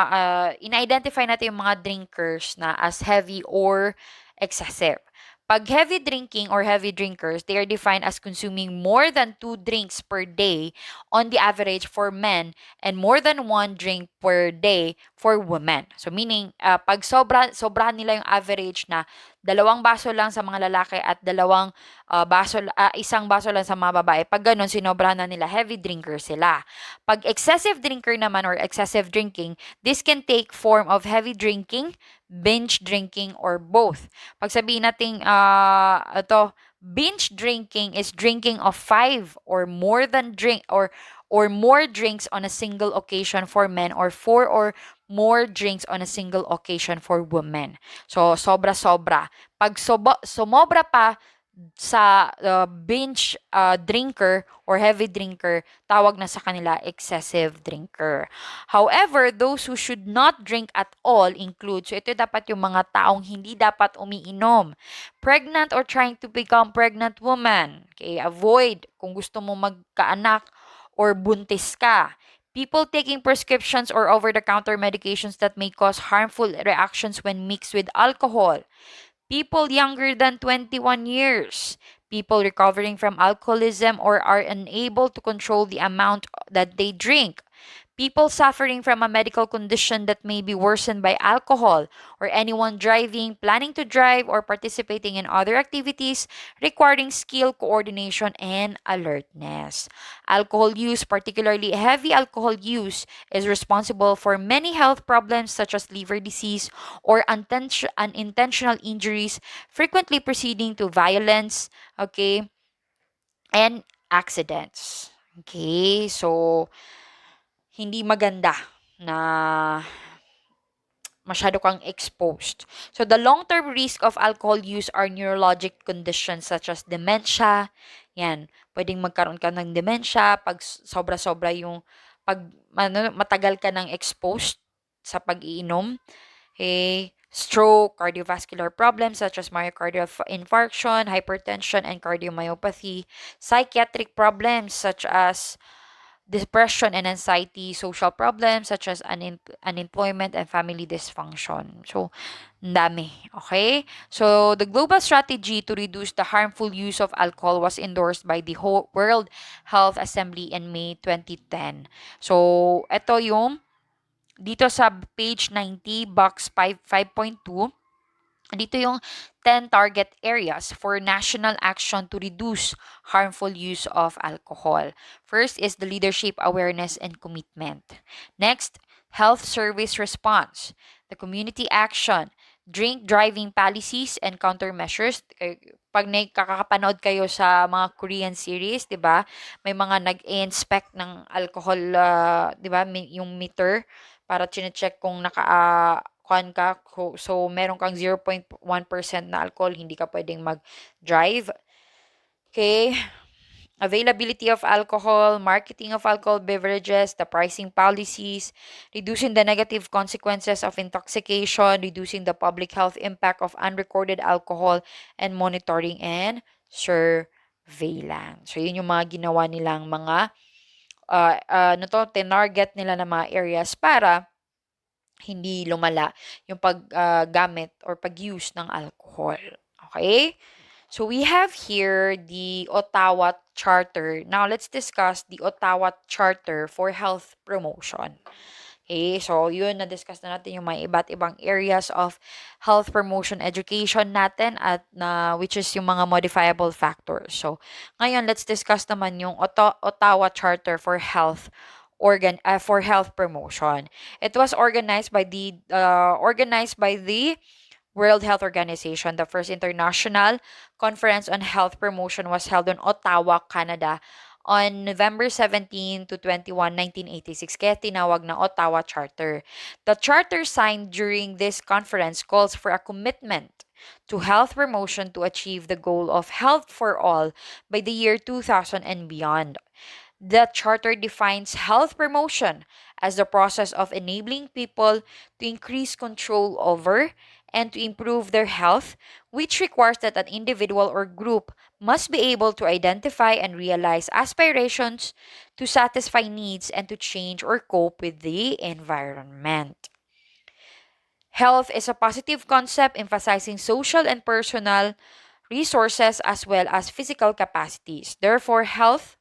ina-identify natin yung mga drinkers na as heavy or excessive. Pag heavy drinking or heavy drinkers, they are defined as consuming more than 2 drinks per day on the average for men and more than 1 drink per day for women. So meaning, pag sobrahan nila yung average na 2 baso lang sa mga lalaki at isang baso lang sa mga babae, pag ganun, sinobrahan na nila, heavy drinker sila. Pag excessive drinker naman or excessive drinking, this can take form of heavy drinking, binge drinking, or both. Pag sabihin natin, binge drinking is drinking of 5 or more drinks on a single occasion for men or 4 or more drinks on a single occasion for women. So, sobra-sobra. Pag sumobra pa sa binge drinker or heavy drinker, tawag na sa kanila excessive drinker. However, those who should not drink at all include, so ito dapat yung mga taong hindi dapat umiinom. Pregnant or trying to become pregnant woman. Okay, avoid kung gusto mo magkaanak or buntis ka. People taking prescriptions or over-the-counter medications that may cause harmful reactions when mixed with alcohol. People younger than 21 years, people recovering from alcoholism or are unable to control the amount that they drink, people suffering from a medical condition that may be worsened by alcohol, or anyone driving, planning to drive, or participating in other activities requiring skill, coordination, and alertness. Alcohol use, particularly heavy alcohol use, is responsible for many health problems such as liver disease or unintentional injuries, frequently preceding to violence, okay, and accidents. Okay, so hindi maganda na masyado kang exposed. So, the long-term risk of alcohol use are neurologic conditions such as dementia. Yan, pwedeng magkaroon ka ng dementia pag sobra-sobra yung matagal ka ng exposed sa pag-iinom. Okay, stroke, cardiovascular problems such as myocardial infarction, hypertension, and cardiomyopathy, psychiatric problems such as depression and anxiety, social problems such as unemployment and family dysfunction. So, ang dami. Okay? So, the global strategy to reduce the harmful use of alcohol was endorsed by the World Health Assembly in May 2010. So, ito yung dito sa page 90, box 5.2, dito yung 10 target areas for national action to reduce harmful use of alcohol. First is the leadership awareness and commitment. Next, health service response. The community action, drink driving policies and countermeasures. Pag nakakapanood kayo sa mga Korean series, 'di ba? May mga nag-inspect ng alcohol, 'di ba? Yung meter para chine-check kung kuan ka, so meron kang 0.1% na alcohol, hindi ka pwedeng mag-drive. Okay? Availability of alcohol, marketing of alcohol beverages, the pricing policies, reducing the negative consequences of intoxication, reducing the public health impact of unrecorded alcohol, and monitoring and surveillance. So, yun yung mga ginawa nilang mga tinarget nila na mga areas para hindi lumala yung paggamit or pag-use ng alcohol. Okay? So we have here the Ottawa Charter. Now let's discuss the Ottawa Charter for Health Promotion. Okay, so yun, na-discuss na natin yung mga iba't ibang areas of health promotion education natin at which is yung mga modifiable factors. So ngayon, let's discuss naman yung Ottawa Charter for Health Promotion. It was organized by the World Health Organization. The first international conference on health promotion was held in Ottawa, Canada on November 17 to 21, 1986, kaya tinawag na Ottawa Charter. The charter signed during this conference calls for a commitment to health promotion to achieve the goal of health for all by the year 2000 and beyond. The charter defines health promotion as the process of enabling people to increase control over and to improve their health, which requires that an individual or group must be able to identify and realize aspirations to satisfy needs and to change or cope with the environment. Health is a positive concept emphasizing social and personal resources as well as physical capacities. Therefore, health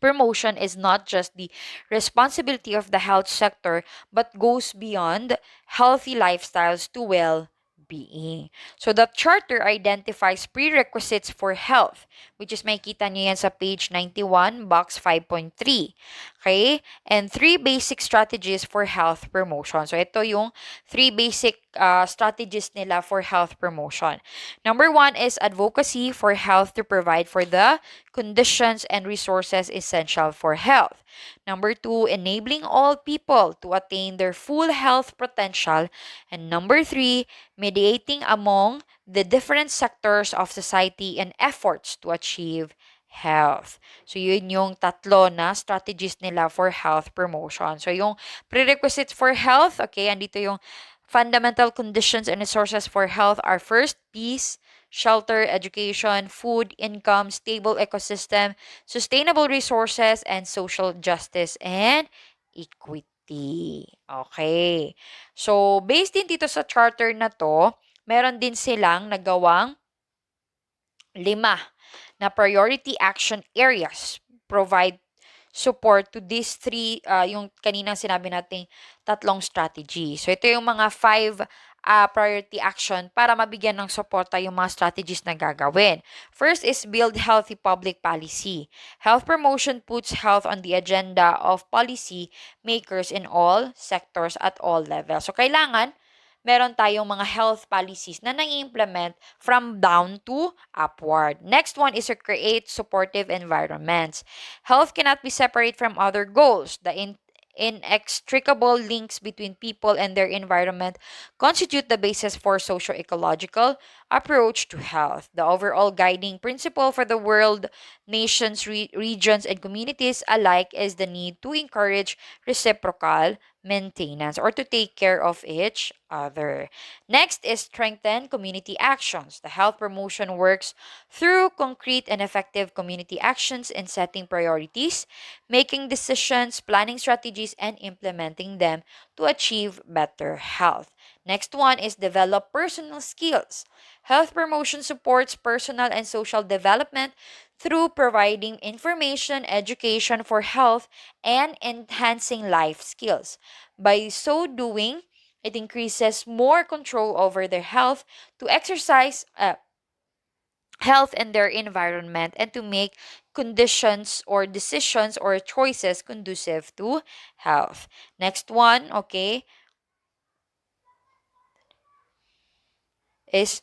promotion is not just the responsibility of the health sector but goes beyond healthy lifestyles to well being. So the charter identifies prerequisites for health, which is makita nyo yan sa page 91, box 5.3. Okay? And three basic strategies for health promotion. So ito yung three basic strategies nila for health promotion. Number one is advocacy for health to provide for the conditions and resources essential for health. Number two, enabling all people to attain their full health potential. And number three, mediating among the different sectors of society and efforts to achieve health. So, yun yung tatlo na strategies nila for health promotion. So, yung prerequisites for health, okay, andito yung fundamental conditions and resources for health are first, peace, shelter, education, food, income, stable ecosystem, sustainable resources, and social justice and equity. Okay. So, based din dito sa charter na to, meron din silang nagawang 5 na priority action areas provide support to these three, yung kaninang sinabi nating tatlong strategy. So, ito yung mga 5 priority action para mabigyan ng suporta yung mga strategies na gagawin. First is build healthy public policy. Health promotion puts health on the agenda of policy makers in all sectors at all levels. So, kailangan meron tayong mga health policies na nai-implement from down to upward. Next one is to create supportive environments. Health cannot be separate from other goals. The inextricable links between people and their environment constitute the basis for socio-ecological approach to health. The overall guiding principle for the world, nations, regions, and communities alike is the need to encourage reciprocal maintenance or to take care of each other. Next is strengthen community actions. The health promotion works through concrete and effective community actions in setting priorities, making decisions, planning strategies, and implementing them to achieve better health. Next one is develop personal skills. Health promotion supports personal and social development through providing information, education for health, and enhancing life skills. By so doing, it increases more control over their health to exercise health in their environment and to make conditions or decisions or choices conducive to health. Next one, okay, is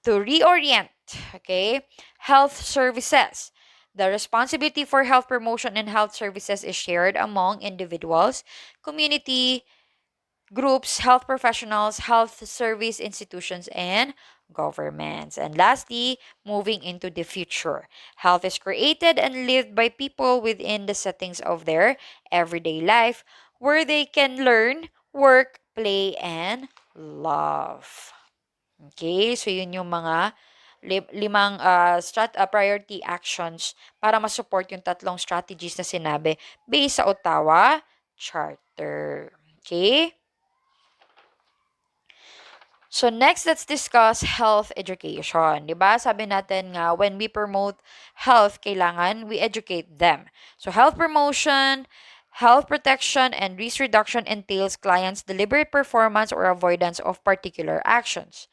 to reorient, okay, health services. The responsibility for health promotion and health services is shared among individuals, community, groups, health professionals, health service institutions, and governments. And lastly, moving into the future. Health is created and lived by people within the settings of their everyday life where they can learn, work, play, and love. Okay, so yun yung mga limang priority actions para masupport yung tatlong strategies na sinabi based sa Ottawa Charter. Okay? So next, let's discuss health education. 'Di ba? Sabi natin nga, when we promote health, kailangan we educate them. So health promotion, health protection, and risk reduction entails clients' deliberate performance or avoidance of particular actions.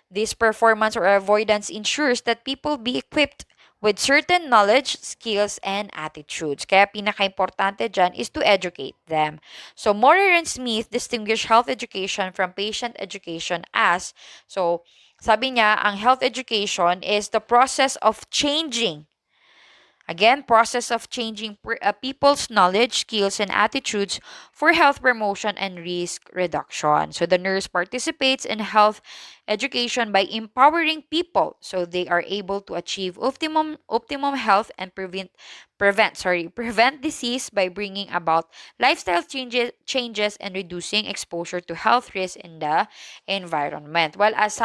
This performance or avoidance ensures that people be equipped with certain knowledge, skills, and attitudes. Kaya pinaka-importante dyan is to educate them. So, Morer and Smith distinguish health education from patient education as, so, sabi niya, ang health education is the process of changing. Again, process of changing people's knowledge, skills, and attitudes for health promotion and risk reduction. So the nurse participates in health education by empowering people so they are able to achieve optimum health and prevent disease by bringing about lifestyle changes and reducing exposure to health risks in the environment. While as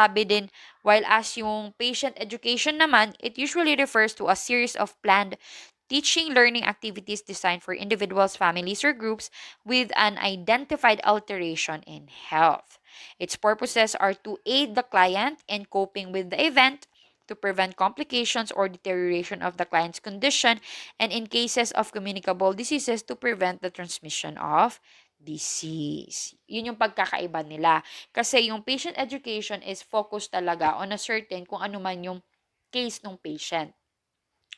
yung patient education naman, it usually refers to a series of planned teaching learning activities designed for individuals, families, or groups with an identified alteration in health. Its purposes are to aid the client in coping with the event, to prevent complications or deterioration of the client's condition, and in cases of communicable diseases, to prevent the transmission of disease. Yun yung pagkakaiba nila. Kasi yung patient education is focused talaga on a certain kung ano man yung case ng patient.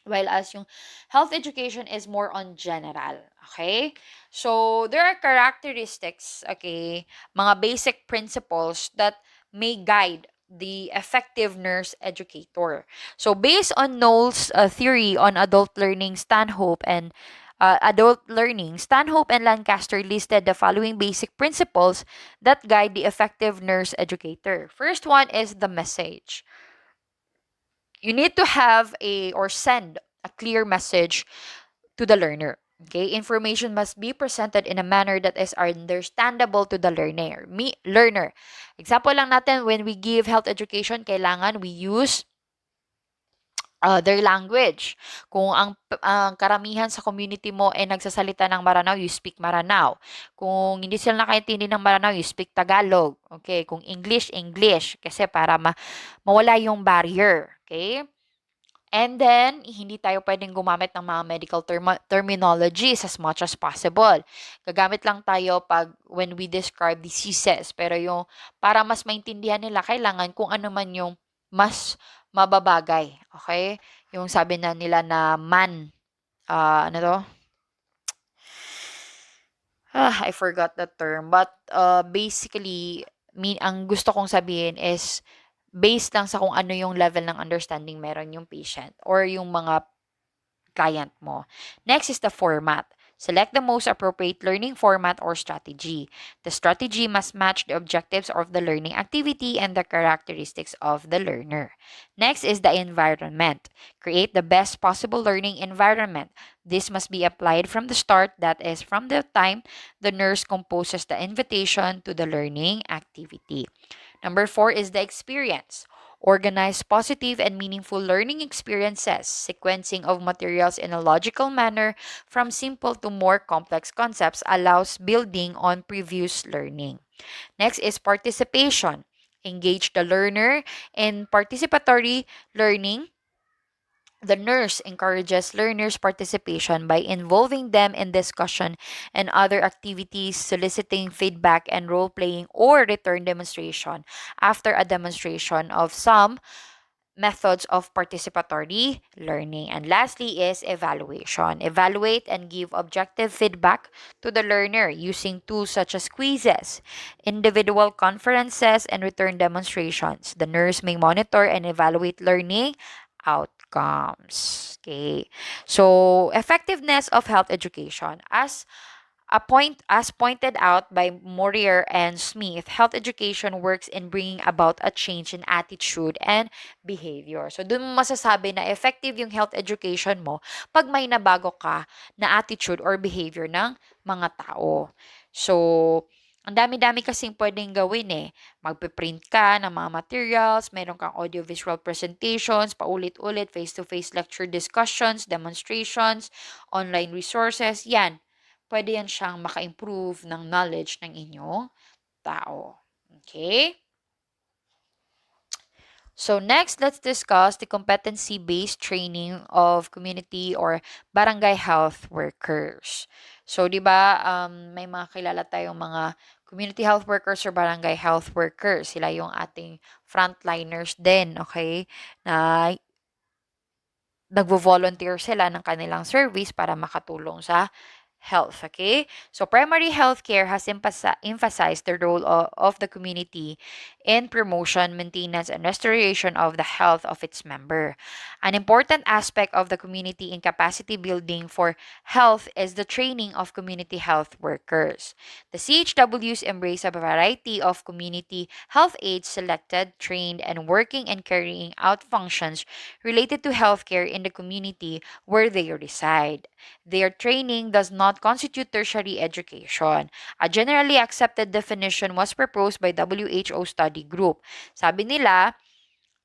While as yung health education is more on general. Okay? So, there are characteristics, okay, mga basic principles that may guide the effective nurse educator. So, based on Knowles' theory on adult learning, Stanhope and Lancaster listed the following basic principles that guide the effective nurse educator. First one is the message. You need to have or send a clear message to the learner. Okay, information must be presented in a manner that is understandable to the learner. Example lang natin, when we give health education, kailangan we use their language. Kung ang karamihan sa community mo ay nagsasalita ng Maranao, you speak Maranao. Kung hindi sila nakaintindi ng Maranao, you speak Tagalog. Okay, kung English, English. Kasi para mawala yung barrier. Okay? And then, hindi tayo pwedeng gumamit ng mga medical terminologies as much as possible. Gagamit lang tayo when we describe diseases. Pero yung, para mas maintindihan nila, kailangan kung ano man yung mas mababagay. Okay? Yung sabi na nila na ano to? I forgot the term. But, basically, ang gusto kong sabihin is, based lang sa kung ano yung level ng understanding meron yung patient or yung mga client mo. Next is the format. Select the most appropriate learning format or strategy. The strategy must match the objectives of the learning activity and the characteristics of the learner. Next is the environment. Create the best possible learning environment. This must be applied from the start, that is, from the time the nurse composes the invitation to the learning activity. Number 4 is the experience. Organize positive and meaningful learning experiences, sequencing of materials in a logical manner from simple to more complex concepts allows building on previous learning. Next is participation. Engage the learner in participatory learning. The nurse encourages learners' participation by involving them in discussion and other activities, soliciting feedback and role playing or return demonstration after a demonstration of some methods of participatory learning. And lastly is evaluation. Evaluate and give objective feedback to the learner using tools such as quizzes, individual conferences, and return demonstrations. The nurse may monitor and evaluate learning outcomes. Okay. So, effectiveness of health education. As pointed out by Morier and Smith, health education works in bringing about a change in attitude and behavior. So, dun mo masasabi na effective yung health education mo pag may nabago ka na attitude or behavior ng mga tao. So, ang dami-dami kasing pwedeng gawin eh. Magpe-print ka ng mga materials, meron kang audiovisual presentations, paulit-ulit, face-to-face lecture discussions, demonstrations, online resources, yan. Pwede yan siyang maka-improve ng knowledge ng inyong tao. Okay? So next, let's discuss the competency-based training of community or barangay health workers. So, di ba, may mga kilala tayong mga community health workers or barangay health workers. Sila yung ating frontliners din, okay? Na nagvo-volunteer sila ng kanilang service para makatulong sa health. Okay? So primary health care has emphasized the role of the community in promotion, maintenance, and restoration of the health of its member. An important aspect of the community in capacity building for health is the training of community health workers. The CHWs embrace a variety of community health aides selected, trained, and working and carrying out functions related to healthcare in the community where they reside. Their training does not constitute tertiary education. A generally accepted definition was proposed by WHO study group. Sabi nila,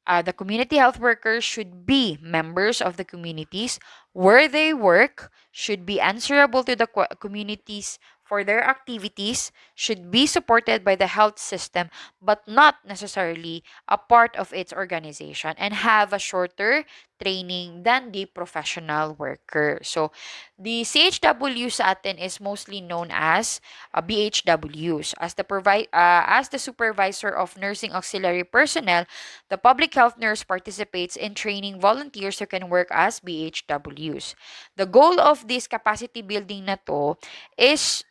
the community health workers should be members of the communities where they work, should be answerable to the communities for their activities, should be supported by the health system, but not necessarily a part of its organization, and have a shorter training than the professional worker. So, the CHW sa atin is mostly known as BHWs. As the supervisor of nursing auxiliary personnel, the public health nurse participates in training volunteers who can work as BHWs. The goal of this capacity building na to is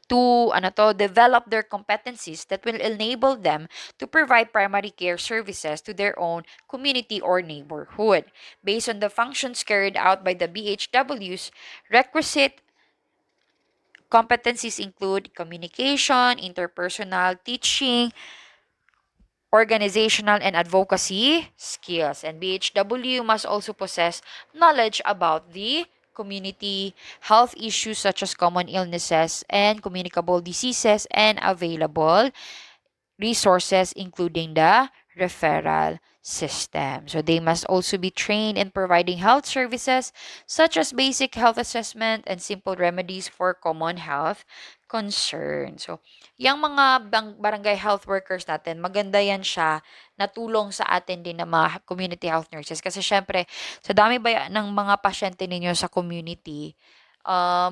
to develop their competencies that will enable them to provide primary care services to their own community or neighborhood. Based on the functions carried out by the BHWs, requisite competencies include communication, interpersonal, teaching, organizational and advocacy skills. And BHW must also possess knowledge about the community health issues such as common illnesses and communicable diseases and available resources, including the referral system. So they must also be trained in providing health services such as basic health assessment and simple remedies for common health concerns. So, yung mga barangay health workers natin, maganda yan siya na tulong sa atin din ng mga community health nurses. Kasi syempre, sa dami ba ng mga pasyente ninyo sa community,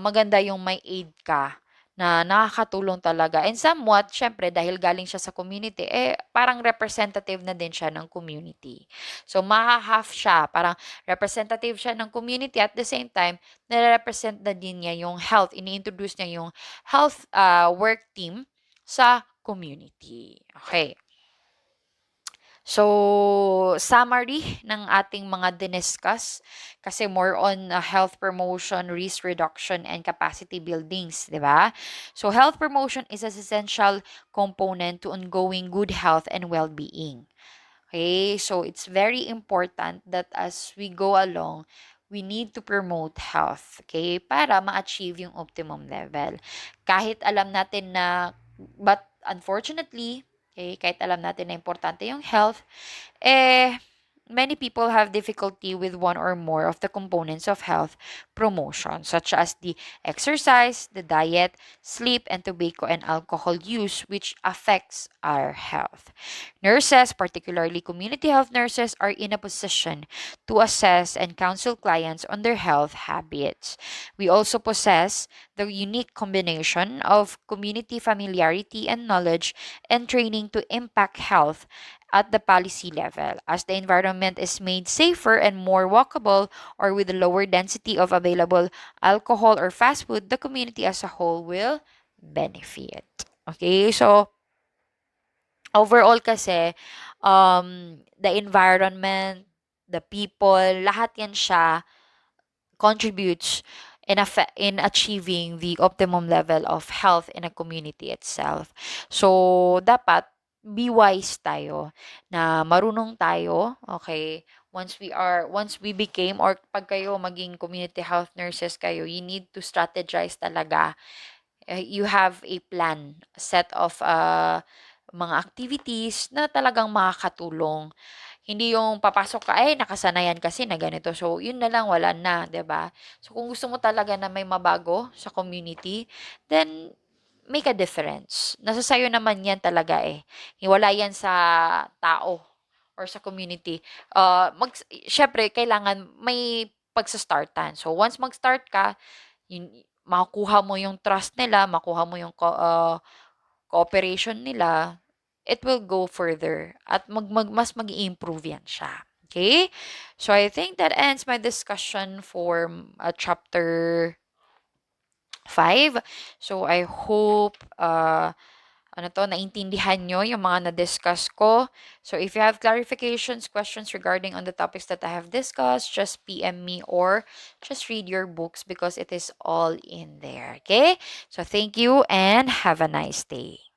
maganda yung may aid ka na nakakatulong talaga. And somewhat, syempre, dahil galing siya sa community, parang representative na din siya ng community. So, maha-half siya. Parang representative siya ng community. At the same time, nare-represent na din niya yung health. Ini-introduce niya yung health work team sa community. Okay. So, summary ng ating mga diniscuss kasi more on health promotion, risk reduction, and capacity buildings, di ba? So, health promotion is an essential component to ongoing good health and well-being. Okay, so it's very important that as we go along, we need to promote health, okay, para ma-achieve yung optimum level. Kahit alam natin na, but unfortunately, okay, kahit alam natin na importante yung health, many people have difficulty with one or more of the components of health promotion, such as the exercise, the diet, sleep, and tobacco and alcohol use, which affects our health. Nurses, particularly community health nurses, are in a position to assess and counsel clients on their health habits. We also possess the unique combination of community familiarity and knowledge and training to impact health at the policy level. As the environment is made safer and more walkable or with a lower density of available alcohol or fast food, the community as a whole will benefit. Okay, so overall kasi, the environment, the people, lahat yan siya contributes in achieving the optimum level of health in a community itself. So, dapat be wise tayo na marunong tayo, okay? Once we became or pag kayo maging community health nurses kayo, you need to strategize talaga. You have a plan, a set of mga activities na talagang makakatulong. Hindi yung papasok ka, ay, nakasanayan kasi na ganito. So, yun na lang, wala na, 'di ba? So, kung gusto mo talaga na may mabago sa community, then make a difference. Nasa sayo naman yan talaga eh. Wala yan sa tao or sa community. Syempre, kailangan may pagsastartan. So, once mag-start ka, yun, makukuha mo yung trust nila, makuha mo yung cooperation nila, it will go further at mas mag-improve yan siya. Okay? So I think that ends my discussion for chapter 5. So I hope naintindihan nyo yung mga na-discuss ko. So if you have clarifications, questions regarding on the topics that I have discussed, just PM me or just read your books because it is all in there. Okay? So thank you and have a nice day.